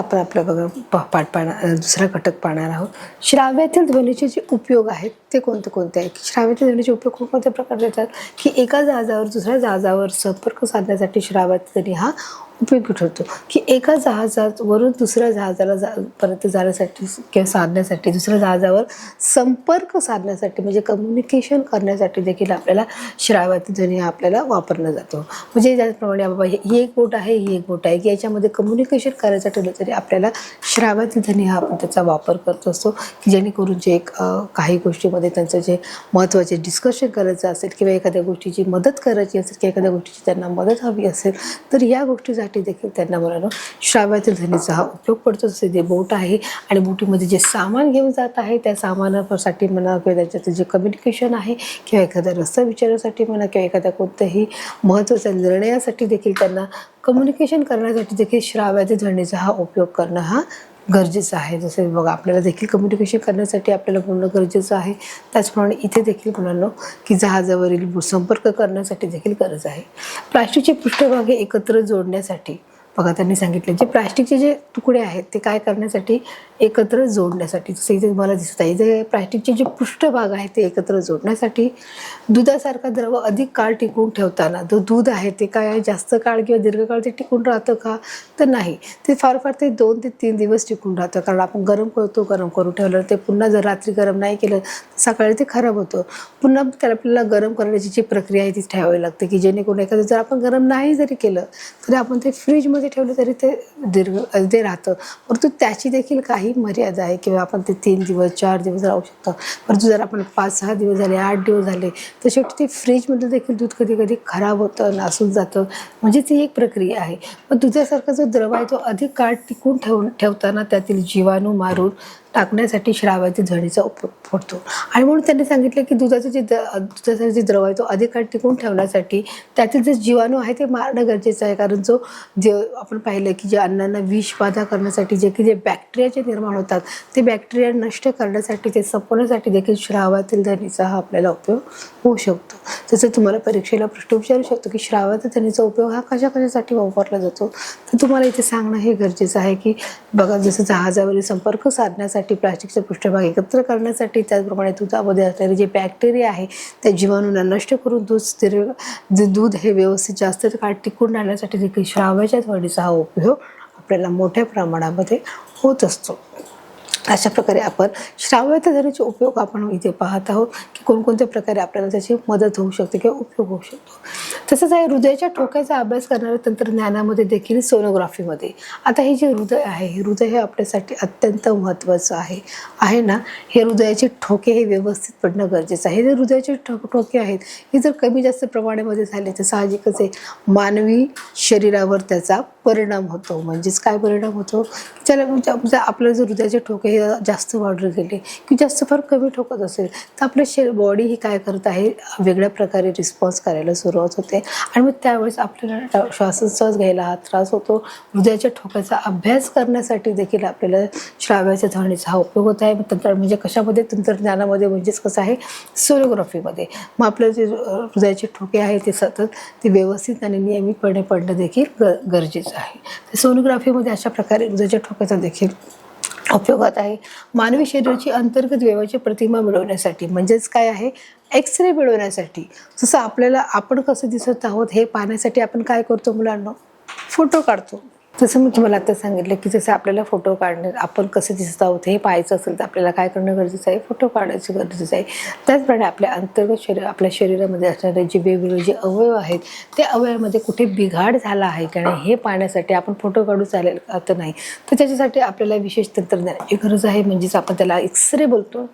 आपण आपलं दुसरा घटक पाहणार आहोत. श्राव्यातील ध्वनीचे जे उपयोग आहेत ते कोणते कोणते आहेत? श्राव्यातील ध्वनीचे उपयोग कोणत्या प्रकारे येतात की एका जहाजावर दुसऱ्या जहाजावर संपर्क साधण्यासाठी श्राव्यातील ध्वनी हा उपयोगी ठरतो. की एका जहाजावरून दुसऱ्या जहाजाला परत जाण्यासाठी किंवा साधण्यासाठी दुसऱ्या जहाजावर संपर्क साधण्यासाठी म्हणजे कम्युनिकेशन करण्यासाठी देखील आपल्याला श्राव्यातील ध्वनी हा आपल्याला वापरला जातो. म्हणजे ज्याप्रमाणे बाबा ही एक बोट आहे, ही एक बोट आहे की याच्यामध्ये कम्युनिकेशन करायचं ठरलं तरी आपल्याला श्राव्यातील ध्वनी हा आपण त्याचा वापर करत असतो की जेणेकरून जे काही गोष्टीमध्ये त्यांचं जे महत्त्वाचे डिस्कशन करायचं असेल किंवा एखाद्या गोष्टीची मदत करायची असेल किंवा एखाद्या गोष्टीची त्यांना मदत हवी असेल तर या गोष्टीसाठी देखील त्यांना मुलांनो श्राव्यातील ध्वनीचा हा उपयोग पडतो. जसे जे बोट आहे आणि बोटीमध्ये जे सामान घेऊन जात आहे त्या सामानासाठी म्हणा किंवा त्याच्यात जे कम्युनिकेशन आहे किंवा एखादा रस्ता विचारण्यासाठी म्हणा किंवा एखाद्या कोणत्याही महत्त्वाच्या निर्णयासाठी देखील त्यांना कम्युनिकेशन करण्यासाठी देखील श्राव्यातील ध्वनीचा हा उपयोग करणं हा गरजेचं आहे. जसे बघा आपल्याला देखील कम्युनिकेशन करण्यासाठी आपल्याला बोलणं गरजेचं आहे. त्याचप्रमाणे इथे देखील मुलांनो की जहाजावरील संपर्क करण्यासाठी देखील गरज आहे. प्लास्टिकचे पृष्ठभागे एकत्र जोडण्यासाठी बघा त्यांनी सांगितलं जे प्लास्टिकचे जे तुकडे आहेत ते काय करण्यासाठी एकत्र जोडण्यासाठी. जसं इथे मला दिसत आहे जे प्लास्टिकचे जे पृष्ठभाग आहेत ते एकत्र जोडण्यासाठी. दुधासारखा द्रव अधिक काळ टिकवून ठेवताना जो दूध आहे ते काय आहे जास्त काळ किंवा दीर्घकाळ ते टिकून राहतं का तर नाही. ते फार ते 2 ते 3 दिवस टिकून राहतं. कारण आपण गरम करून ठेवलं ते पुन्हा जर रात्री गरम नाही केलं सकाळी ते खराब होतं. पुन्हा त्याला आपल्याला गरम करण्याची जी प्रक्रिया आहे ती ठेवावी लागते की जेणेकरून एखादं जर आपण गरम नाही जरी केलं तरी आपण ते फ्रीजमध्ये ठेवलं तरी ते राहतं. परंतु त्याची देखील काही मर्यादा आहे किंवा आपण ते 3 दिवस 4 दिवस राहू शकतो. परंतु जर आपण 5-6 दिवस झाले 8 दिवस झाले तर शेवटी ते फ्रीजमध्ये देखील दूध कधी कधी खराब होतं नासून जातं. म्हणजे ती एक प्रक्रिया आहे. पण दुधासारखा जो द्रव आहे तो अधिक काळ टिकून ठेवताना त्यातील जीवाणू मारून टाकण्यासाठी श्राव्यातील ध्वनीचा उपयोग पडतो. आणि म्हणून त्यांनी सांगितलं की दुधाचा जे द्रव आहे तो अधिक काळ टिकून ठेवण्यासाठी त्यातील जे जीवाणू आहे ते मारणं गरजेचं आहे. कारण जे आपण पाहिलं की जे अन्नांना विषबाधा करण्यासाठी जे बॅक्टेरिया जे निर्माण होतात ते बॅक्टेरिया नष्ट करण्यासाठी ते संपवण्यासाठी देखील श्राव्यातील ध्वनीचा हा आपल्याला उपयोग होऊ शकतो. जसं तुम्हाला परीक्षेला प्रश्न विचारू शकतो की श्राव्यातील ध्वनीचा उपयोग हा कशासाठी वापरला जातो तर तुम्हाला इथे सांगणं हे गरजेचं आहे की बघा जसं जहाजावरील संपर्क साधण्यासाठी प्लास्टिकचे पृष्ठभाग एकत्र करण्यासाठी त्याचप्रमाणे दुधामध्ये असलेले जे बॅक्टेरिया आहे त्या जीवाणूंना नष्ट करून दूध हे व्यवस्थित जास्त काळ टिकून राहण्यासाठी देखील श्राव्याच्या ध्वनीचा हा उपयोग आपल्याला मोठ्या प्रमाणामध्ये होत असतो. अशा प्रकारे आपण श्राव्याच्या ध्वनीचे उपयोग आपण इथे पाहत आहोत की कोणकोणत्या प्रकारे आपल्याला त्याची मदत होऊ शकते किंवा उपयोग होऊ शकतो. तसंच आहे हृदयाच्या ठोक्याचा अभ्यास करणाऱ्या तंत्रज्ञानामध्ये देखील सोनोग्राफीमध्ये. आता हे जे हृदय आहे हे हृदय हे आपल्यासाठी अत्यंत महत्त्वाचं आहे ना. हे हृदयाचे ठोके हे व्यवस्थित पडणं गरजेचं आहे. हे जे हृदयाचे ठोके आहेत हे जर कमी जास्त प्रमाणामध्ये झाले तर साहजिकच आहे मानवी शरीरावर त्याचा परिणाम होतो. म्हणजेच काय परिणाम होतो त्याला म्हणजे आपलं जर हृदयाचे ठोके हे जास्त वाढले गेले की जास्त फार कमी ठोकत असेल तर आपलं बॉडी ही काय करत आहे वेगळ्या प्रकारे रिस्पॉन्स करायला सुरुवात होते आणि मग त्यावेळेस आपल्याला श्वासोच्छ्वास घ्यायला हा त्रास होतो. हृदयाच्या ठोक्याचा अभ्यास करण्यासाठी देखील आपल्याला श्राव्याच्या ध्वनीचा हा उपयोग होत आहे. म्हणजे कशामध्ये तंत्रज्ञानामध्ये म्हणजेच कसं आहे सोनोग्राफीमध्ये. मग आपलं जे हृदयाचे ठोके आहे ते सतत ते व्यवस्थित आणि नियमितपणे पडणं देखील गरजेचं आहे. सोनोग्राफीमध्ये अशा प्रकारे हृदयाच्या ठोक्याचा देखील उपयोगात आहे. मानवी शरीराची अंतर्गत व्यवाची प्रतिमा मिळवण्यासाठी म्हणजेच काय आहे एक्सरे मिळवण्यासाठी. जसं आपण कसं दिसत आहोत हे पाहण्यासाठी आपण काय करतो मुलांना फोटो काढतो. जसं मी तुम्हाला आता सांगितलं की जसं आपल्याला फोटो काढण्यात आपण कसं दिसत आहोत हे पाहायचं असेल तर आपल्याला काय करणं गरजेचं आहे फोटो काढायचं गरजेचं आहे. त्याचप्रमाणे आपल्या अंतर्गत आपल्या शरीरामध्ये असणारे जे वेगवेगळे जे अवयव आहेत त्या अवयवामध्ये कुठे बिघाड झाला आहे का नाही हे पाहण्यासाठी आपण फोटो काढू चालेल तर नाही तर त्याच्यासाठी आपल्याला विशेष तंत्रज्ञानाची गरज आहे. म्हणजेच आपण त्याला एक्सरे बोलतो.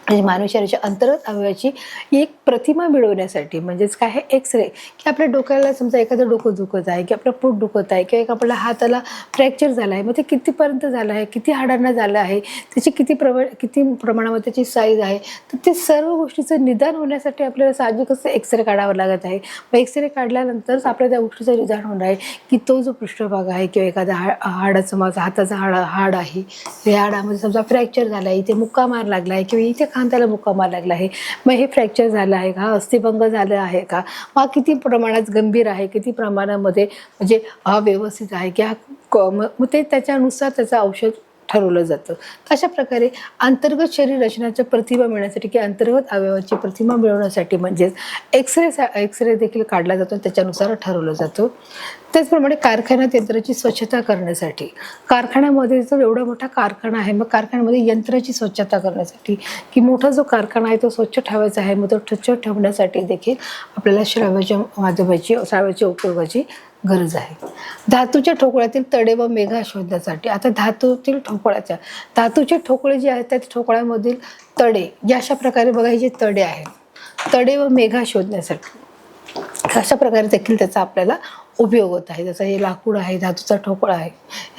म्हणजे मानवी शरीराच्या अंतर्गत अवयवाची एक प्रतिमा मिळवण्यासाठी म्हणजेच काय आहे एक्सरे की आपल्या डोक्याला समजा एखादं डोकं दुखत आहे की आपलं पोट दुखत आहे किंवा आपल्या हाताला फ्रॅक्चर झाला आहे मग ते कितीपर्यंत झालं आहे किती हाडांना झालं आहे त्याची किती प्रमाणामध्ये त्याची साईज आहे तर ते सर्व गोष्टीचं निदान होण्यासाठी आपल्याला साहजिकच एक्सरे काढावं लागत आहे. मग एक्सरे काढल्यानंतरच आपल्या त्या गोष्टीचं निदान होणार आहे की तो जो पृष्ठभाग आहे किंवा एखाद्या हाडाचं माझा हाताचा हाड आहे त्या हाडामध्ये समजा फ्रॅक्चर झाला आहे इथे मुक्का मार लागला आहे किंवा इथे खांद्याला मुक्कामा लागला आहे, मग हे फ्रॅक्चर झालं आहे का, हा अस्थिभंग झाला आहे का, हा किती प्रमाणात गंभीर आहे, किती प्रमाणामध्ये म्हणजे हा व्यवस्थित आहे की हा मग ते त्याच्यानुसार त्याचं औषध ठरवलं जातं. अशा प्रकारे अंतर्गत शरीर रचनाच्या प्रतिमा मिळण्यासाठी किंवा अंतर्गत अवयवाची प्रतिमा मिळवण्यासाठी म्हणजेच एक्सरे देखील काढला जातो, त्याच्यानुसार ठरवलं जातं. त्याचप्रमाणे कारखान्यात यंत्राची स्वच्छता करण्यासाठी, कारखान्यामध्ये जर एवढा मोठा कारखाना आहे, मग कारखान्यामध्ये यंत्राची स्वच्छता करण्यासाठी की मोठा जो कारखाना आहे तो स्वच्छ ठेवायचा आहे, मग तो स्वच्छ ठेवण्यासाठी देखील आपल्याला श्राव्याच्या उपयोगाची गरज आहे. धातूच्या ठोकळ्यातील तडे व मेघा शोधण्यासाठी, आता धातूचे ठोकळे जे आहेत त्या ठोकळ्यामधील तडे या अशा प्रकारे बघा, हे जे तडे आहेत तडे व मेघा शोधण्यासाठी अशा प्रकारे देखील त्याचा आपल्याला उपयोग होत आहे. जसं हे लाकूड आहे, धातूचा ठोकळा आहे,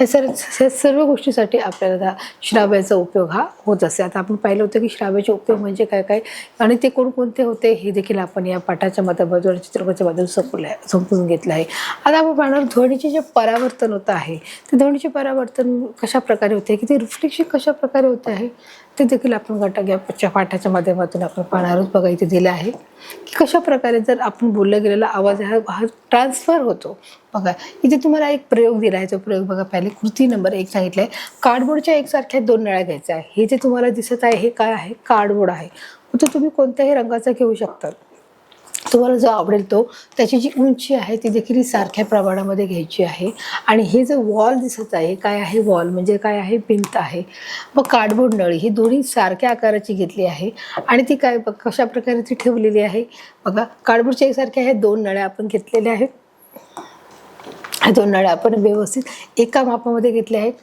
या सर्व गोष्टीसाठी आपल्याला श्राव्याचा उपयोग हा होत असे. आता आपण पाहिलं होतं की श्राव्याचे उपयोग म्हणजे काय काय आणि ते कोणकोणते होते हे देखील आपण या पाठाच्या माध्यमातून चित्रकाच्या माध्यमातून समजून घेतलं आहे. आता आपण पाहणार ध्वनीचे जे परावर्तन होत आहे ते ध्वनीचे परावर्तन कशा प्रकारे होते, की ते रिफ्लेक्शन कशा प्रकारे होते आहे ते देखील आपण या पाठाच्या माध्यमातून आपण पाहणार आहोत. बघा इथे दिलं आहे की कशा प्रकारे जर आपण बोलला गेलेला आवाज हा ट्रान्सफर होतो. बघा इथे तुम्हाला एक प्रयोग दिला आहे, तो प्रयोग बघा. पहिले कृती नंबर 1 सांगितलं आहे, कार्डबोर्डच्या एकसारख्या 2 नळ्या घ्यायच्या आहे. हे जे तुम्हाला दिसत आहे हे काय आहे, कार्डबोर्ड आहे. तो तुम्ही कोणत्याही रंगाचा घेऊ शकता, तुम्हाला जो आवडेल तो. त्याची जी उंची आहे ती देखील सारख्या प्रमाणामध्ये घ्यायची आहे. आणि हे जे वॉल दिसत आहे काय आहे, वॉल म्हणजे काय आहे, भिंत आहे. मग कार्डबोर्ड नळी ही दोन्ही सारख्या आकाराची घेतली आहे आणि ती काय कशा प्रकारे ती ठेवलेली आहे. बघा कार्डबोर्डच्या एकसारख्या हे 2 नळ्या आपण घेतलेल्या आहेत. ह्या 2 नळ्या आपण व्यवस्थित एका मापामध्ये घेतल्या आहेत.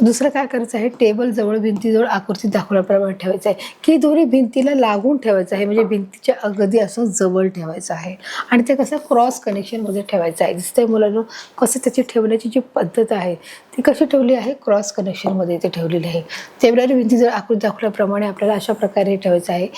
दुसरं काय करायचं आहे, टेबल जवळ भिंतीजवळ आकृती दाखवल्याप्रमाणे ठेवायचं आहे की दोन्ही भिंतीला लागून ठेवायचं आहे, म्हणजे भिंतीच्या अगदी असं जवळ ठेवायचं आहे आणि ते कसं क्रॉस कनेक्शनमध्ये ठेवायचं आहे. दिसतंय मुलांनो कसं त्याची ठेवण्याची जी पद्धत आहे ती कशी ठेवली आहे, क्रॉस कनेक्शनमध्ये ते ठेवलेली आहे. टेबलवर भिंतीजवळ आकृती दाखवल्याप्रमाणे आपल्याला अशा प्रकारे ठेवायचं आहे.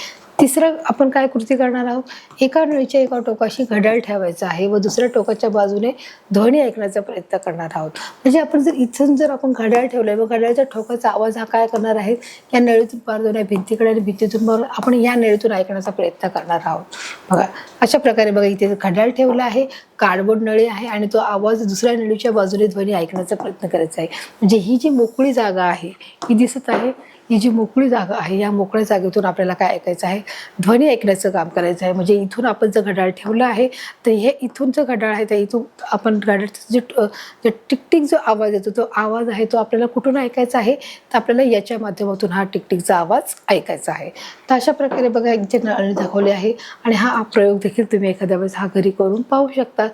तिसरं आपण काय कृती करणार आहोत, एका नळीच्या एका टोकाशी घड्याळ ठेवायचं आहे व दुसऱ्या टोकाच्या बाजूने ध्वनी ऐकण्याचा प्रयत्न करणार आहोत. म्हणजे आपण जर इथून जर आपण घड्याळ ठेवलंय व घड्याळच्या ठोकाचा आवाज हा काय करणार आहे, या नळीतून पार जाऊन भिंतीकडे आणि भिंतीतून पार आपण या नळीतून ऐकण्याचा प्रयत्न करणार आहोत. बघा अशा प्रकारे बघा इथे घड्याळ ठेवलं आहे, कार्डबोर्ड नळी आहे आणि तो आवाज दुसऱ्या नळीच्या बाजूने ध्वनी ऐकण्याचा प्रयत्न करायचा आहे. म्हणजे ही जी मोकळी जागा आहे ही दिसत आहे, ही जी मोकळी जागा आहे या मोकळ्या जागेतून आपल्याला काय ऐकायचं आहे, ध्वनी ऐकण्याचं काम करायचं आहे. म्हणजे इथून आपण जर घड्याळ ठेवलं आहे तर हे इथूनचं घड्याळ आहे तर इथून आपण घड्याळचं जे टिकटिक जो आवाज येतो तो आवाज आहे तो आपल्याला कुठून ऐकायचा आहे, तर आपल्याला याच्या माध्यमातून हा टिकटिकचा आवाज ऐकायचा आहे. तर अशा प्रकारे बघा इथे नळी दाखवली आहे आणि हा प्रयोग देखील तुम्ही एखाद्या वेळेस हा घरी करून पाहू शकता.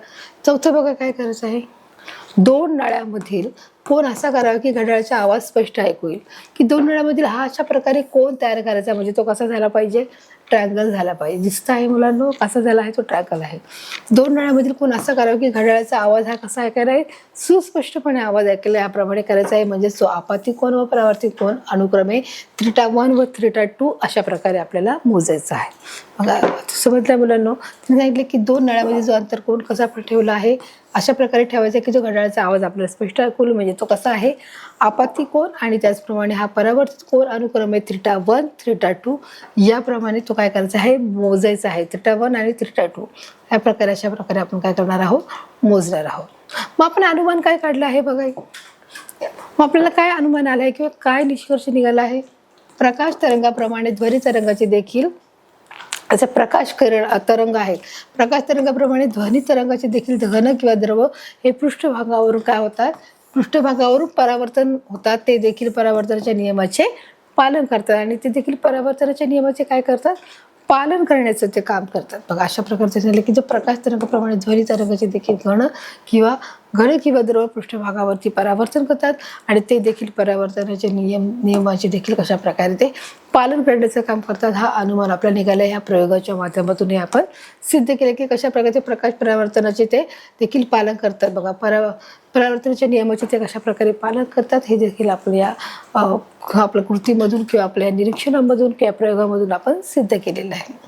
चौथं बघा काय करायचं आहे, 2 नळ्यामधील कोण असा करावा की घड्याळाचा आवाज स्पष्ट ऐकू येईल. की 2 नळ्यामधील हा अशा प्रकारे कोण तयार करायचा, म्हणजे तो कसा झाला पाहिजे, ट्रायंगल झाला पाहिजे. दिसत आहे मुलांना कसा झाला आहे, तो ट्रायंगल आहे. 2 नळ्यामधील कोण असा करावा की घड्याळाचा आवाज हा कसा ऐकायला आहे, सुस्पष्टपणे आवाज ऐकायला याप्रमाणे करायचा आहे. म्हणजे तो आपाती कोण व परावर्तित कोण अनुक्रमे θ1 व θ2 अशा प्रकारे आपल्याला मोजायचा आहे. बघा समजल्या मुलांना, तुम्ही सांगितले की 2 नळ्यामध्ये जो अंतर कोण कसा ठेवला आहे अशा प्रकारे ठेवायचा की जो घड्याळाचा आवाज आपल्याला स्पष्ट ऐकू येईल. म्हणजे तो कसा आहे, आपाती कोण आणि त्याचप्रमाणे हा परावर्तित कोण अनुक्रमे θ1 θ2 याप्रमाणे तो काय करायचा आहे, मोजायचा आहे. θ1 आणि θ2 या प्रकारे अशा प्रकारे आपण काय करणार आहोत, मोजणार आहोत. मग आपण अनुमान काय काढलं आहे बघा, मग आपल्याला काय अनुमान आलं आहे किंवा काय निष्कर्ष निघाला आहे, प्रकाश तरंगाप्रमाणे ध्वनी तरंगाचे देखील असे प्रकाश तरंग आहेत. प्रकाश तरंगाप्रमाणे ध्वनी तरंगाचे देखील घन किंवा द्रव हे पृष्ठभागावरून काय होतात, पृष्ठभागावरून परावर्तन होतात. ते देखील परावर्तनाच्या नियमाचे पालन करतात आणि ते देखील परावर्तनाच्या नियमाचे काय करतात, पालन करण्याचं ते काम करतात. बघा अशा प्रकारचे झाले की जो प्रकाश तरंगाप्रमाणे ध्वनी तरंगाचे देखील घन किंवा द्रव पृष्ठभागावरती परावर्तन करतात आणि ते देखील परावर्तनाचे नियमाचे देखील कशा प्रकारे ते पालन करण्याचं काम करतात. हा अनुमान आपल्याला निघाला. या प्रयोगाच्या माध्यमातून आपण सिद्ध केले की कशा प्रकारचे प्रकाश परावर्तनाचे ते देखील पालन करतात. बघा परावर्तनाच्या नियमाचे ते कशा प्रकारे पालन करतात हे देखील आपण या आपल्या कृतीमधून किंवा आपल्या निरीक्षणामधून किंवा प्रयोगामधून आपण सिद्ध केलेलं आहे.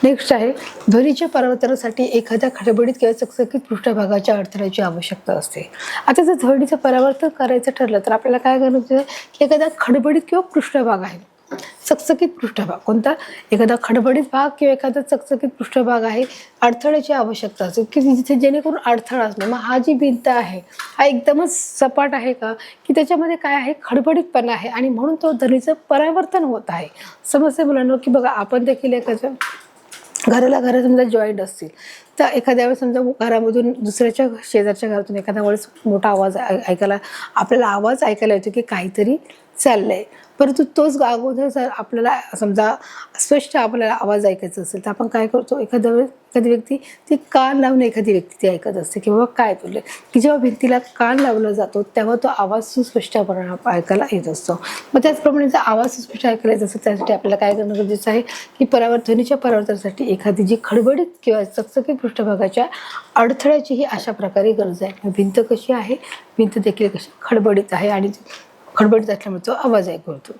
नेक्स्ट आहे, ध्वनीच्या परावर्तनासाठी एखाद्या खडबडीत किंवा चकचकीत पृष्ठभागाच्या अडथळ्याची आवश्यकता असते. आता जर ध्वनीचं परावर्तन करायचं ठरलं तर आपल्याला काय करायचं आहे की एखादा खडबडीत किंवा पृष्ठभाग आहे चकचकीत पृष्ठभाग कोणता, एखादा खडबडीत भाग किंवा एखादा चकचकीत पृष्ठभाग आहे, अडथळ्याची आवश्यकता असेल की जिथे जेणेकरून अडथळा असतो. मग हा जी भिंत आहे हा एकदमच सपाट आहे का, की त्याच्यामध्ये काय आहे, खडबडीतपणा आहे आणि म्हणून तो ध्वनीचं परावर्तन होत आहे. समजते मुलांना की बघा आपण देखील एखाद्या घराला समजा जॉईंट असतील तर एखाद्या वेळेस समजा घरामधून दुसऱ्याच्या शेजारच्या घरातून एखाद्या वेळेस मोठा आवाज ऐकायला आपल्याला आवाज ऐकायला येतो की काहीतरी चाललंय, परंतु तोच अगोदर जर आपल्याला समजा स्पष्ट आपल्याला आवाज ऐकायचा असेल तर आपण काय करतो, एखाद्या वेळेस एखादी व्यक्ती ती कान लावून एखादी व्यक्ती ती ऐकत असते की बाबा काय बोलले, की जेव्हा भिंतीला कान लावला जातो तेव्हा तो आवाज सुस्पष्टपणे ऐकायला येत असतो. मग त्याचप्रमाणे जर आवाज सुस्पष्ट ऐकायला येत असेल त्यासाठी आपल्याला काय करणं गरजेचं आहे की ध्वनीच्या परावर्तनासाठी एखादी जी खडबडीत किंवा चकचकीत पृष्ठभागाच्या अडथळ्याची ही अशा प्रकारे गरज आहे. भिंत कशी आहे, भिंत देखील कशी खडबडीत आहे आणि खडबडीत असल्यामुळे तो आवाज ऐकू येतो.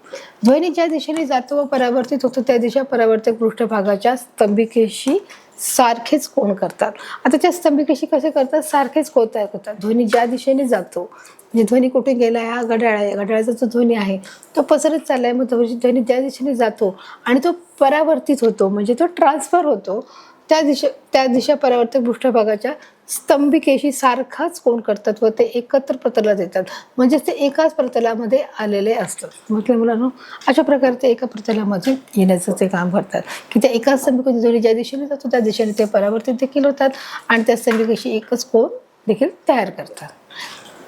ध्वनी ज्या दिशेने जातो व परावर्तित होतो त्या दिशा परावर्तक पृष्ठभागाच्या स्तंभिकेशी सारखेच कोन करतात. आता त्या स्तंभिकेशी कसे करतात, सारखेच कोन तयार करतात. ध्वनी ज्या दिशेने जातो, म्हणजे ध्वनी कुठे गेला आहे, हा घड्याळ आहे, घड्याळाचा जो ध्वनी आहे तो पसरत चाललाय, मग ध्वनी ज्या दिशेने जातो आणि तो परावर्तित होतो म्हणजे तो ट्रान्सफर होतो त्या दिशा परावर्तक पृष्ठभागाच्या स्तंभिकेशी सारखाच कोन करतात व ते एकत्र प्रतलात येतात, म्हणजे ते एकाच प्रतलामध्ये आलेले असतात. म्हटलं मुलांनो अशा प्रकारे ते एका प्रतलामध्ये येण्याचं ते काम करतात की त्या एकाच स्तंभिकेची ध्वनी ज्या दिशेने जातो त्या दिशेने ते परावर्तित देखील होतात आणि त्या स्तंभिकेशी एकच कोन देखील तयार करतात.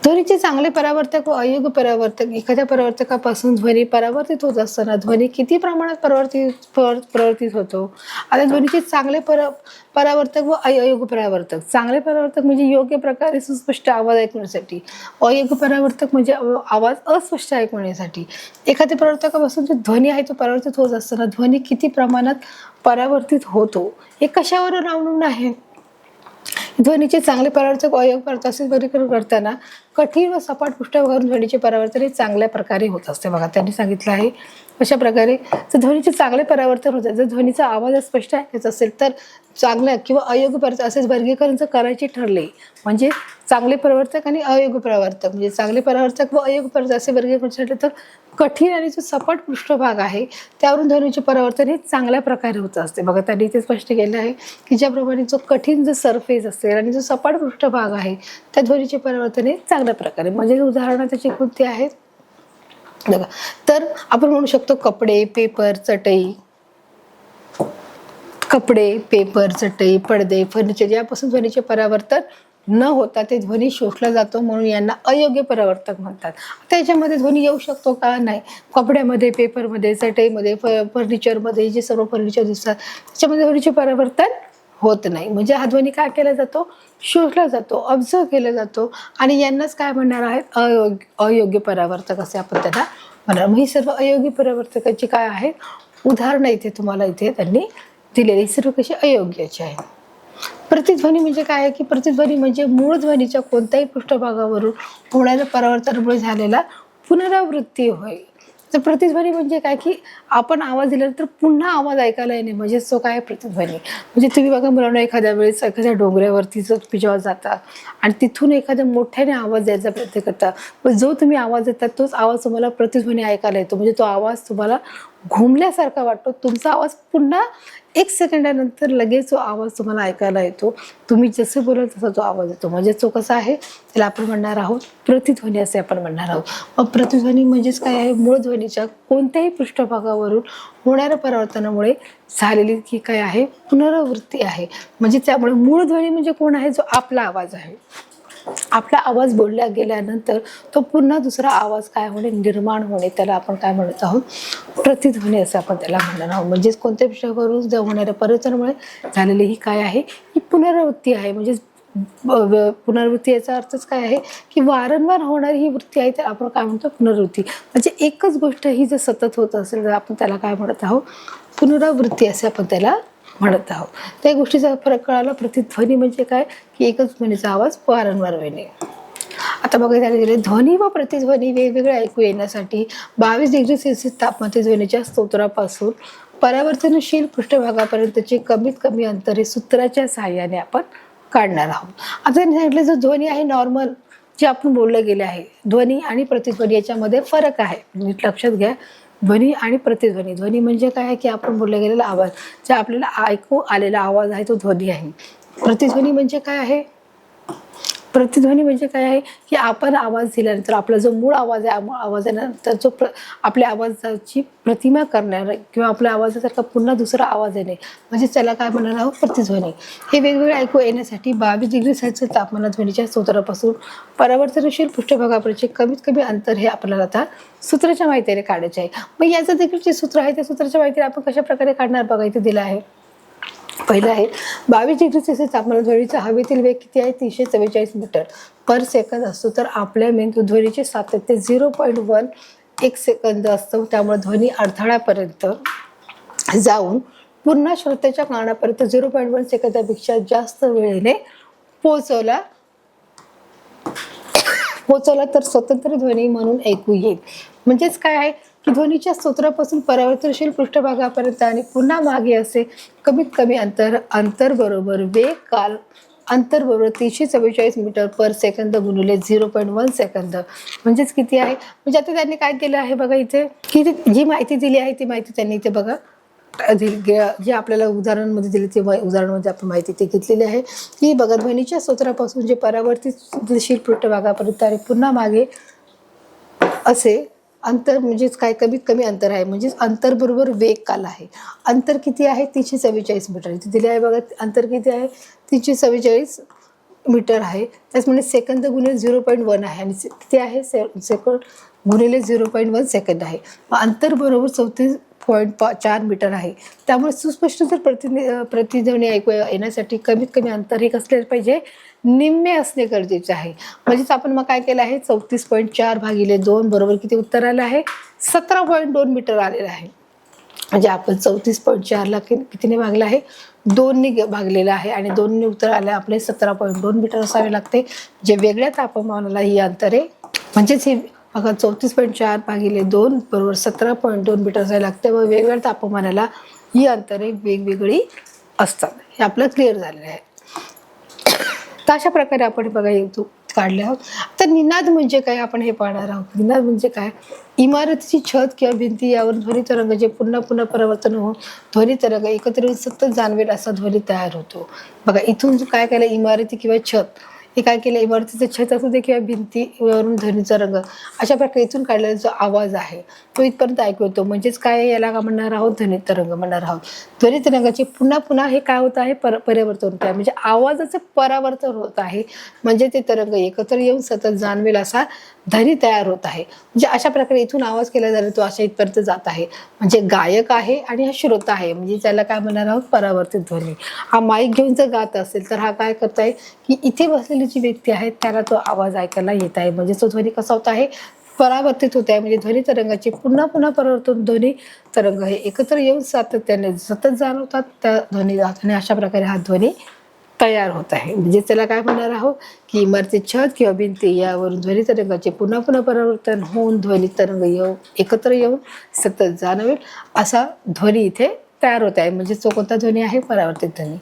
ध्वनीचे चांगले परावर्तक व अयोग्य परावर्तक, एखाद्या परावर्तकापासून ध्वनी परावर्तित होत असताना ध्वनी किती प्रमाणात परावर्तित होतो. आता ध्वनीचे चांगले परावर्तक व अयोग्य परावर्तक, चांगले परावर्तक म्हणजे योग्य प्रकारे सुस्पष्ट आवाज ऐकण्यासाठी, अयोग्य परावर्तक म्हणजे आवाज अस्पष्ट ऐकण्यासाठी. एखाद्या परावर्तकापासून जो ध्वनी आहे तो परावर्तित होत असताना ध्वनी किती प्रमाणात परावर्तित होतो हे कशावर अवलंबून आहे. ध्वनीचे चांगले परावर्तक व अयोग्य परावर्तक असे वर्गीकरण करताना कठीण व सपाट पृष्ठभागावरून ध्वनीचे परावर्तन हे चांगल्या प्रकारे होत असते. बघा त्यांनी सांगितलं आहे अशा प्रकारे जर ध्वनीचे चांगले परावर्तन होते, जर ध्वनीचा आवाज स्पष्ट ऐकायचा असेल तर चांगल्या किंवा अयोग्य परावर्तक असेच वर्गीकरण जर करायचे ठरले, म्हणजे चांगले परावर्तक आणि अयोग्य परावर्तक, म्हणजे चांगले परावर्तक व अयोग्य परावर्तक असे वर्गीकरण ठरले तर कठीण आणि जो सपाट पृष्ठभाग आहे त्यावरून ध्वनीचे परावर्तन हे चांगल्या प्रकारे होत असते. बघा त्यांनी इथे स्पष्ट केलं आहे की ज्याप्रमाणे जो कठीण जो सरफेस असेल आणि जो सपाट पृष्ठभाग आहे त्या ध्वनीचे परावर्तन हे चांगल्या प्रकारे, म्हणजे उदाहरण त्याची कोणती आहेत बघा. तर आपण म्हणू शकतो कपडे, पेपर, चटई, पडदे, फर्निचर यापासून ध्वनीचे परावर्तन न होता ते ध्वनी शोषला जातो, म्हणून यांना अयोग्य परावर्तक म्हणतात. त्याच्यामध्ये ध्वनी येऊ शकतो का, नाही. कपड्यामध्ये, पेपरमध्ये, चटईमध्ये, फर्निचरमध्ये जे सर्व फर्निचर दिसतात त्याच्यामध्ये ध्वनीचे परावर्तन होत नाही, म्हणजे हा ध्वनी काय केला जातो, शोषला जातो, ऑब्झर्व केला जातो आणि यांनाच काय म्हणणार आहेत, अयोग्य परावर्तक असे आपण त्यांना म्हणणार. मग ही सर्व अयोग्य परावर्तकाची काय आहेत उदाहरणं इथे तुम्हाला इथे त्यांनी दिलेली, सर्व कशी अयोग्याची आहे. प्रतिध्वनी म्हणजे काय आहे की प्रतिध्वनी म्हणजे मूळ ध्वनीच्या कोणत्याही पृष्ठभागावरून होणाऱ्या परावर्तनामुळे झालेला पुनरावृत्ती होय. तर प्रतिध्वनी म्हणजे काय की आपण आवाज दिल्यानंतर पुन्हा आवाज ऐकायला येणे म्हणजे तो काय प्रतिध्वनी. म्हणजे तुम्ही बघा मुलांना एखाद्या वेळेस एखाद्या डोंगरावरती जर तुम्ही जेव्हा जाता आणि तिथून एखाद्या मोठ्याने आवाज द्यायचा प्रयत्न करता, पण जो तुम्ही आवाज देता तोच आवाज तुम्हाला प्रतिध्वनी ऐकायला येतो, म्हणजे तो आवाज तुम्हाला घुमल्यासारखा वाटतो. तुमचा आवाज पुन्हा 1 सेकंदानंतर लगेच जो आवाज तुम्हाला ऐकायला येतो, तुम्ही जसं बोलाल तसा तो आवाज येतो, म्हणजे तो कसा आहे त्याला आपण म्हणणार आहोत प्रतिध्वनी असे आपण म्हणणार आहोत. मग प्रतिध्वनी म्हणजेच काय आहे, मूळ ध्वनीच्या कोणत्याही पृष्ठभागावरून होणाऱ्या परावर्तनामुळे झालेली की काय आहे पुनरावृत्ती आहे. म्हणजे त्यामुळे मूळ ध्वनी म्हणजे कोण आहे, जो आपला आवाज आहे. आपला आवाज बोलला गेल्यानंतर तो पुन्हा दुसरा आवाज काय होणे, निर्माण होणे, त्याला आपण काय म्हणत आहोत प्रतिध्वनी असं आपण त्याला म्हणणार आहोत. म्हणजेच कोणत्या विषयावरून होणाऱ्या परिवर्तनामुळे झालेली ही काय आहे, ही पुनरावृत्ती आहे. म्हणजे पुनरावृत्ती याचा अर्थच काय आहे की वारंवार होणारी ही वृत्ती आहे, तर आपण काय म्हणतो पुनरावृत्ती. म्हणजे एकच गोष्ट ही जर सतत होत असेल तर आपण त्याला काय म्हणत आहोत पुनरावृत्ती असे आपण त्याला म्हणत आहोत. त्या गोष्टीचा फरक कळाला. प्रतिध्वनी म्हणजे काय की एकच ध्वनीचा आवाज वारंवार होणे. आता बघायला गेले ध्वनी व प्रतिध्वनी वेगवेगळे ऐकू येण्यासाठी 22 डिग्री सेल्सिअस तापमानाच्या ध्वनीच्या स्तोत्रापासून परावर्तनशील पृष्ठभागापर्यंतचे कमीत कमी अंतर हे सूत्राच्या सहाय्याने आपण काढणार आहोत. आता सांगितलं जो ध्वनी आहे नॉर्मल जे आपण बोललं गेले आहे, ध्वनी आणि प्रतिध्वनी याच्यामध्ये फरक आहे, नीट लक्षात घ्या. ध्वनी आणि प्रतिध्वनी. ध्वनी म्हणजे काय आहे की आपण बोलला गेलेला आवाज, जे आपल्याला ऐकू आलेला आवाज आहे तो ध्वनी आहे. प्रतिध्वनी म्हणजे काय आहे? प्रतिध्वनी म्हणजे काय आहे की आपण आवाज दिल्यानंतर आपला जो मूळ आवाज आहे, आवाजानंतर जो आपल्या आवाजाची प्रतिमा करणार किंवा आपल्या आवाजासारखा पुन्हा दुसरा आवाज येणे, म्हणजे त्याला काय म्हणायला हवं? प्रतिध्वनी. हे वेगवेगळे ऐकू येण्यासाठी 22 डिग्री सेल्सिअस तापमानात ध्वनीच्या स्रोतापासून परावर्तनशील पृष्ठभागापर्यंत कमीत कमी अंतर हे आपल्याला आता सूत्राच्या माहितीने काढायचे आहे. मग याचं देखील जे सूत्र आहे त्या सूत्राच्या माहितीने आपण कशा प्रकारे काढणार बघा, इथे दिलं आहे. पहिलं आहे 22 डिग्री सेल्सिअस तापमानात ध्वनीचा हवेतील वेग किती आहे? 344 मीटर पर सेकंद असतो. तर आपल्या मेंदू ध्वनीचे सातत्य 0.1 एक सेकंद असतं. त्यामुळे ध्वनी अडथळ्यापर्यंत जाऊन पुन्हा श्रोत्याच्या कानापर्यंत 0.1 सेकंदापेक्षा जास्त वेळेने पोहोचवला तर स्वतंत्र ध्वनी म्हणून ऐकू येईल. म्हणजेच काय आहे की ध्वनीच्या स्रोतापासून परावर्तनशील पृष्ठभागापर्यंत आणि पुन्हा मागे असे कमीत कमी अंतर बरोबर वेग काल अंतर बरोबर 344 मीटर पर सेकंद गुणिले 0.1 सेकंद म्हणजेच किती आहे? म्हणजे आता त्यांनी काय केलं आहे बघा, इथे की जी माहिती दिली आहे ती माहिती त्यांनी इथे बघा जे आपल्याला उदाहरणांमध्ये दिली ते उदाहरणामध्ये आपण माहिती ते घेतलेली आहे की बघा, ध्वनीच्या स्रोतापासून जे परावर्तितशील पृष्ठभागापर्यंत आणि पुन्हा मागे असे अंतर म्हणजेच काय कमीत कमी अंतर आहे, म्हणजेच अंतर बरोबर वेग काल आहे. अंतर किती आहे? 344 मीटर. इथे दिले आहे बघा, अंतर किती आहे? 344 मीटर आहे. त्याचमुळे सेकंद गुणिले 0.1 आहे आणि किती आहे? सेकंद गुणिले 0.1 सेकंद आहे. अंतर बरोबर 34.4 मीटर आहे. त्यामुळे सुस्पष्ट जर प्रतिध्वनी ऐकू येण्यासाठी कमीत कमी अंतर हे कसले पाहिजे? निम्मे असणे गरजेचे आहे. म्हणजेच आपण मग काय केलं आहे? 34.4 भागिले 2 बरोबर किती उत्तर आलं आहे? 17.2 मीटर आलेलं आहे. म्हणजे आपण 34.4ला कितीने भागलं आहे? 2ने भागलेलं आहे आणि 2ने उत्तर आलं आपले 17.2 मीटर असावे लागते. जे वेगळ्या तापमानाला ही अंतरे म्हणजेच हे बघा 34.4 भागिले 2 बरोबर 17.2 मीटर असावे लागते व वेगवेगळ्या तापमानाला ही अंतरे वेगवेगळी असतात. हे आपलं क्लिअर झालेलं आहे. तर अशा प्रकारे आपण बघा काढले आहोत. तर निनाद म्हणजे काय आपण हे पाहणार आहोत. निनाद म्हणजे काय? इमारतीची छत किंवा भिंती यावर ध्वनी तरंग जे पुन्हा पुन्हा परावर्तन होऊन ध्वनी तरंग एकत्र येऊन सतत जाणवेल असा ध्वनी तयार होतो. बघा इथून काय केलं, इमारती किंवा छत हे काय केलं, इमारतीचं छत असू दे किंवा भिंतीवरून ध्वनीचा रंग अशा प्रकारे इथून काढलेला जो आवाज आहे तो इथपर्यंत ऐकू येतो. म्हणजेच काय, याला का म्हणणार आहोत? ध्वनी तरंग म्हणणार आहोत. ध्वनी तरंगाचे पुन्हा पुन्हा हे काय होत आहे? परिवर्तन होत आहे. म्हणजे आवाजाचं परावर्तन होत आहे. म्हणजे ते तरंग एकत्र येऊन सतत जाणवेल असा ध्वनी तयार होत आहे. म्हणजे अशा प्रकारे इथून आवाज केला जातो तो अशा इथपर्यंत जात आहे. म्हणजे गायक आहे आणि हा श्रोता आहे. म्हणजे त्याला काय म्हणणार आहोत? परावर्तित ध्वनी. हा माईक घेऊन जर गात असेल तर हा काय करत आहे की इथे बसलेली जी व्यक्ती आहे त्याला तो आवाज ऐकायला येत आहे. म्हणजे तो ध्वनी कसा होत आहे? परावर्तित होत आहे. म्हणजे ध्वनी तरंगाचे पुन्हा पुन्हा परावर्तन ध्वनी तरंग हे एकत्र येऊन सातत्याने सतत जाणवतात त्या ध्वनी आणि अशा प्रकारे हा ध्वनी तयार होत आहे. म्हणजे त्याला काय म्हणणार आहोत की इमारती छत किंवा भिंती यावरून ध्वनी तरंगाचे पुन्हा पुन्हा परावर्तन होऊन ध्वनी तरंग एकत्र येऊन सतत जाणवेल असा ध्वनी इथे तयार होत आहे. म्हणजे तो कोणता ध्वनी आहे? परावर्तित ध्वनी.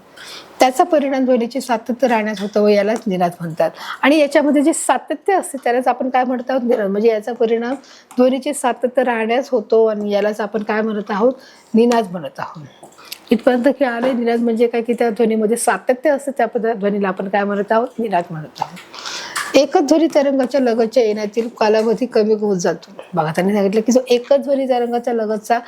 त्याचा परिणाम ध्वनीचे सातत्य राहण्यास होतं व यालाच निनाद म्हणतात. आणि याच्यामध्ये जे सातत्य असते त्यालाच आपण काय म्हणत आहोत? निनाद. म्हणजे याचा परिणाम ध्वनीचे सातत्य राहण्यास होतो आणि यालाच आपण काय म्हणत आहोत? निनाद म्हणत आहोत. इथपर्यंत की आले निनाद म्हणजे काय की त्या ध्वनीमध्ये सातत्य असतं, त्या ध्वनीला आपण काय म्हणत आहोत? निनाद म्हणत आहोत. एकच ध्वनी तरंगाच्या लगतच्या येण्यातील कालावधी कमी होत जातो. बघा त्यांनी सांगितलं की जो एकच ध्वनी तरंगाच्या लगतचा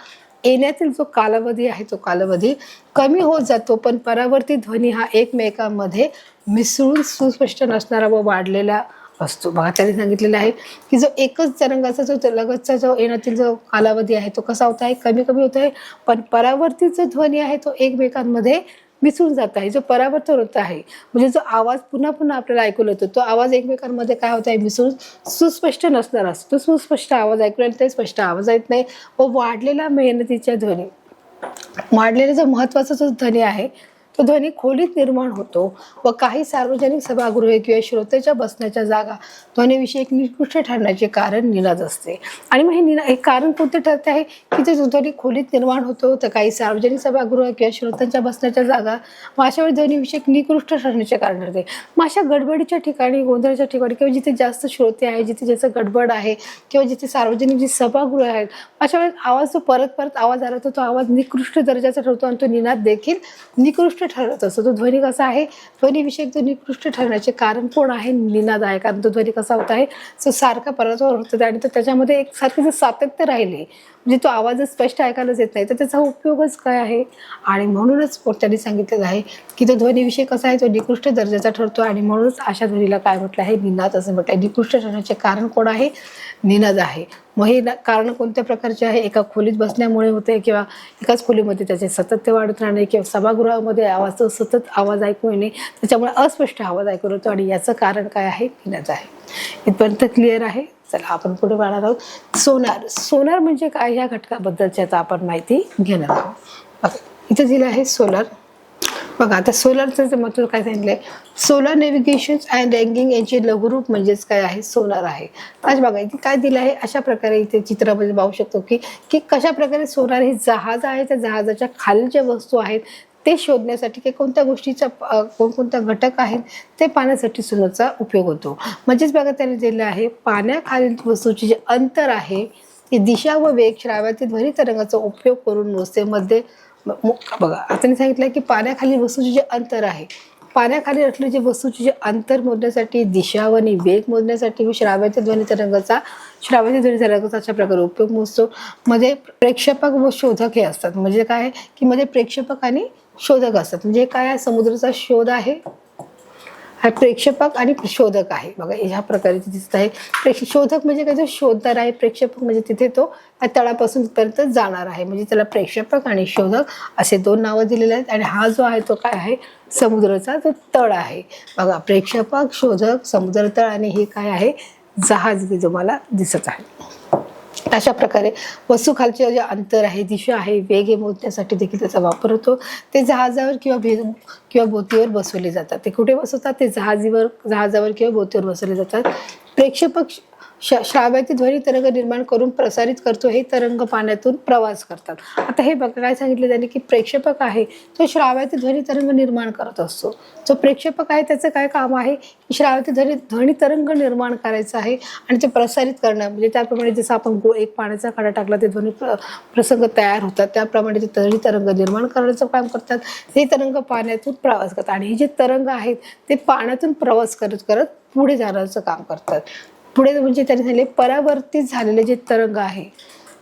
येण्यातील जो कालावधी आहे तो कालावधी कमी होत जातो, पण परावर्तित ध्वनी हा एकमेकांमध्ये मिसळून सुस्पष्ट नसणारा व वाढलेला असतो. बघा त्यांनी सांगितलेलं आहे की जो एकच तरंगाचा जो लगतचा जो येण्यातील जो कालावधी आहे तो कसा होत आहे? कमी कमी होत आहे, पण परावर्तित जो ध्वनी आहे तो एकमेकांमध्ये मिसळून जात आहे. जो परावर्तन होत आहे म्हणजे जो आवाज पुन्हा पुन्हा आपल्याला ऐकू येतो तो आवाज एकमेकांमध्ये काय होत आहे? मिसळून सुस्पष्ट नसणार असतो. तो सुस्पष्ट आवाज ऐकू येत नाही, स्पष्ट आवाज येत नाही व वाढलेला मेहनतीच्या ध्वनी वाढलेला जो महत्त्वाचा जो ध्वनी आहे तो ध्वनी खोलीत निर्माण होतो व काही सार्वजनिक सभागृहे किंवा श्रोतेच्या बसण्याच्या जागा ध्वनीविषयक निकृष्ट ठरण्याचे कारण निनाद असते. आणि मग हे कारण कोणते ठरते आहे की ते ध्वनी खोलीत निर्माण होतो, तर काही सार्वजनिक सभागृह किंवा श्रोत्यांच्या बसण्याच्या जागा मग अशा वेळी ध्वनीविषयक निकृष्ट ठरण्याचे कारण ठरते. मग अशा गडबडीच्या ठिकाणी, गोंधळाच्या ठिकाणी किंवा जिथे जास्त श्रोते आहे, जिथे जास्त गडबड आहे किंवा जिथे सार्वजनिक जी सभागृह आहेत, अशा वेळेस आवाज जो परत आवाज आला तर तो आवाज निकृष्ट दर्जाचा ठरतो आणि तो निनाद देखील निकृष्ट ठरत असतो. तो ध्वनी कसा आहे, ध्वनीविषयक तो निकृष्ट ठरण्याचे कारण कोण आहे, निनाद आहे. कारण तो ध्वनी कसा होत आहे, तो सारखा परस्पर होतो आणि त्याच्यामध्ये एक सारखे जर सातत्य राहिले म्हणजे तो आवाज स्पष्ट ऐकायलाच येत नाही तर त्याचा उपयोगच काय आहे. आणि म्हणूनच त्यांनी सांगितलेलं आहे की तो ध्वनीविषय कसा आहे, तो निकृष्ट दर्जाचा ठरतो आणि म्हणूनच अशा ध्वनीला काय म्हटलं आहे, निनाद असं म्हटलं आहे. निकृष्ट ठरण्याचे कारण कोण आहे, निनाद आहे. मग हे कारण कोणत्या प्रकारचे आहे, एका खोलीत बसण्यामुळे होते किंवा एकाच खोलीमध्ये त्याचे सातत्य वाढत राहणे किंवा सभागृहामध्ये आवाज सतत आवाज ऐकू येणे, त्याच्यामुळे अस्पष्ट आवाज ऐकू येतो आणि याचं कारण काय आहे, निनाद आहे. इथपर्यंत क्लिअर आहे. चला आपण पुढे वाढणार आहोत. सोनार म्हणजे काय, या घटकाबद्दलची आता आपण माहिती घेणार आहोत. बघा इथे दिलं आहे सोलार. बघा आता सोलारचं महत्त्व काय सांगितलंय, सोलार नेव्हिगेशन अँड रँकिंग यांचे लघुरूप म्हणजेच काय आहे, सोनार आहे. आज बघा इथे काय दिलं आहे, अशा प्रकारे इथे चित्रामध्ये पाहू शकतो की कशा प्रकारे सोनार हे जहाज आहे, त्या जहाजाच्या खाली ज्या वस्तू आहेत ते शोधण्यासाठी की कोणत्या गोष्टीचा कोणकोणत्या घटक आहेत ते पाहण्यासाठी सोनारचा उपयोग होतो. म्हणजेच बघा त्याने दिलं आहे, पाण्याखालील वस्तूचे जे अंतर आहे ते दिशा व वेग श्राव्यातील ध्वनी तरंगाचा उपयोग करून मोजते. मध्ये बघा आता त्यांनी सांगितलं की पाण्याखालील वस्तूचे जे अंतर आहे, पाण्याखाली असलेले जे वस्तूचे जे अंतर मोजण्यासाठी, दिशा व वेग मोजण्यासाठी व श्राव्यातील ध्वनी तरंगाचा अशा प्रकारे उपयोग मोजतो. मध्ये प्रेक्षेपक व शोधक हे असतात. म्हणजे काय की मध्ये प्रेक्षेपक आणि शोधक असतात. म्हणजे काय, समुद्राचा शोध आहे, हा प्रेक्षेपक आणि शोधक आहे. बघा ह्या प्रकारे दिसत आहे. शोधक म्हणजे काय, जो शोधणार आहे. प्रेक्षेपक म्हणजे तिथे तो तळापासून तिथपर्यंत जाणार आहे, म्हणजे त्याला प्रेक्षेपक आणि शोधक असे दोन नावं दिलेले आहेत. आणि हा जो आहे तो काय आहे, समुद्राचा जो तळ आहे. बघा प्रेक्षेपक, शोधक, समुद्र तळ आणि हे काय आहे, जहाज जे तुम्हाला दिसत आहे. अशा प्रकारे वस्तूखालचे जे अंतर आहे, दिशा आहे, वेग हे मोजण्यासाठी देखील त्याचा वापर होतो. ते जहाजावर किंवा बोटीवर बसवले जातात. ते कुठे बसवतात, ते जहाजावर किंवा बोटीवर बसवले जातात. प्रेक्षेपक श्राव्यातील ध्वनी तरंग निर्माण करून प्रसारित करतो. हे तरंग पाण्यातून प्रवास करतात. आता हे बघा काय सांगितलं त्यांनी की प्रेक्षेपक आहे तो श्राव्यातील ध्वनी तरंग निर्माण करत असतो. जो प्रेक्षेपक आहे त्याचं काय काम आहे की श्राव्यातील ध्वनी तरंग निर्माण करायचं आहे आणि ते प्रसारित करणं. म्हणजे त्याप्रमाणे जसं आपण एक पाण्याचा खडा टाकला ते ध्वनी प्रसंग तयार होतात, त्याप्रमाणे ते ध्वनी तरंग निर्माण करण्याचं काम करतात. हे तरंग पाण्यातून प्रवास करतात आणि हे जे तरंग आहेत ते पाण्यातून प्रवास करत करत पुढे जाण्याचं काम करतात. पुढे म्हणजे त्यांनी सांगितले परावर्तित झालेले जे तरंग आहे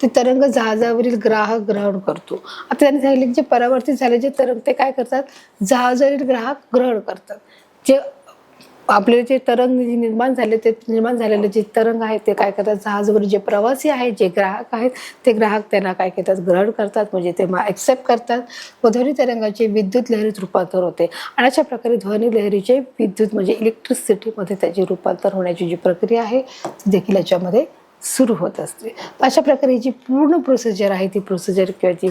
ते तरंग जहाजावरील ग्राहक ग्रहण करतो. आता त्यांनी सांगितले की जे परावर्तित झाले जे तरंग ते काय करतात, जहाजावरील ग्राहक ग्रहण करतात. जे आपले जे तरंग निर्माण झालेले जे तरंग आहेत ते काय करतात, जहाजावर जे प्रवासी आहेत, जे ग्राहक आहेत ते ग्राहक त्यांना काय करतात, ग्रहण करतात. म्हणजे ते एक्सेप्ट करतात व ध्वनी तरंगाचे विद्युत लहरीत रूपांतर होते. आणि अशा प्रकारे ध्वनी लहरीचे विद्युत म्हणजे इलेक्ट्रिसिटीमध्ये त्याचे रूपांतर होण्याची जी प्रक्रिया आहे ती देखील याच्यामध्ये सुरू होत असते. अशा प्रकारे जी पूर्ण प्रोसिजर आहे ती प्रोसिजर किंवा ती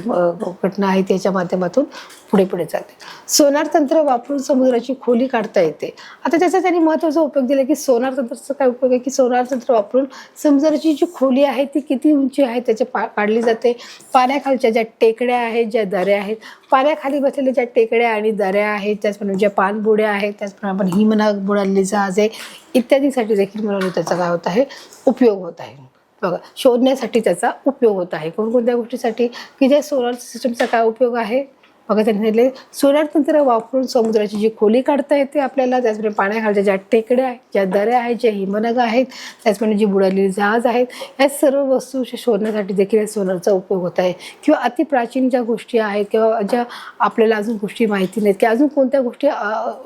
घटना आहे त्याच्या माध्यमातून पुढे जाते. सोनार तंत्र वापरून समुद्राची खोली काढता येते. आता त्याचा त्यांनी महत्त्वाचा उपयोग दिला की सोनार तंत्राचा काय उपयोग आहे की सोनार तंत्र वापरून समुद्राची जी खोली आहे ती किती उंची आहे त्याचे काढली जाते. पाण्याखालच्या ज्या टेकड्या आहेत, ज्या दऱ्या आहेत, पाण्याखाली बसलेल्या ज्या टेकड्या आणि दऱ्या आहेत, त्याचप्रमाणे ज्या पाणबुड्या आहेत, त्याचप्रमाणे आपण हिमनग बुडालेली जहाजे इत्यादीसाठी देखील मला त्याचा काय होत आहे, उपयोग होत आहे. बघा शोधण्यासाठी त्याचा उपयोग होत आहे. कोणकोणत्या गोष्टीसाठी की ज्या सोलार सिस्टमचा काय उपयोग आहे, बघा त्यांनी सांगितले सोलार तंत्र वापरून समुद्राची जी खोली काढता येते आपल्याला. त्याचप्रमाणे पाण्याखालच्या ज्या टेकड्या आहेत, ज्या दऱ्या आहेत, ज्या हिमनग आहेत, त्याचप्रमाणे जी बुडालेली जहाज आहेत, या सर्व वस्तू शोधण्यासाठी देखील सोलारचा उपयोग होत आहे. किंवा अतिप्राचीन ज्या गोष्टी आहेत किंवा ज्या आपल्याला अजून गोष्टी माहिती नाहीत किंवा अजून कोणत्या गोष्टी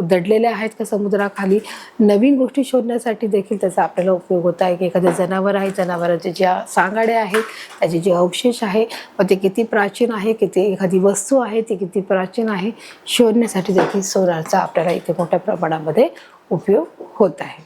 दडलेल्या आहेत का समुद्राखाली, नवीन गोष्टी शोधण्यासाठी देखील त्याचा आपल्याला उपयोग होत आहे. की एखादं जनावर आहे, जनावरांचे ज्या सांगाड्या आहेत, त्याचे जे अवशेष आहे व ते किती प्राचीन आहे, किती एखादी वस्तू आहे ती किती प्राचीन आहे, शोधण्यासाठी देखील सोलारचा आपल्याला इथे मोठ्या प्रमाणामध्ये उपयोग होत आहे.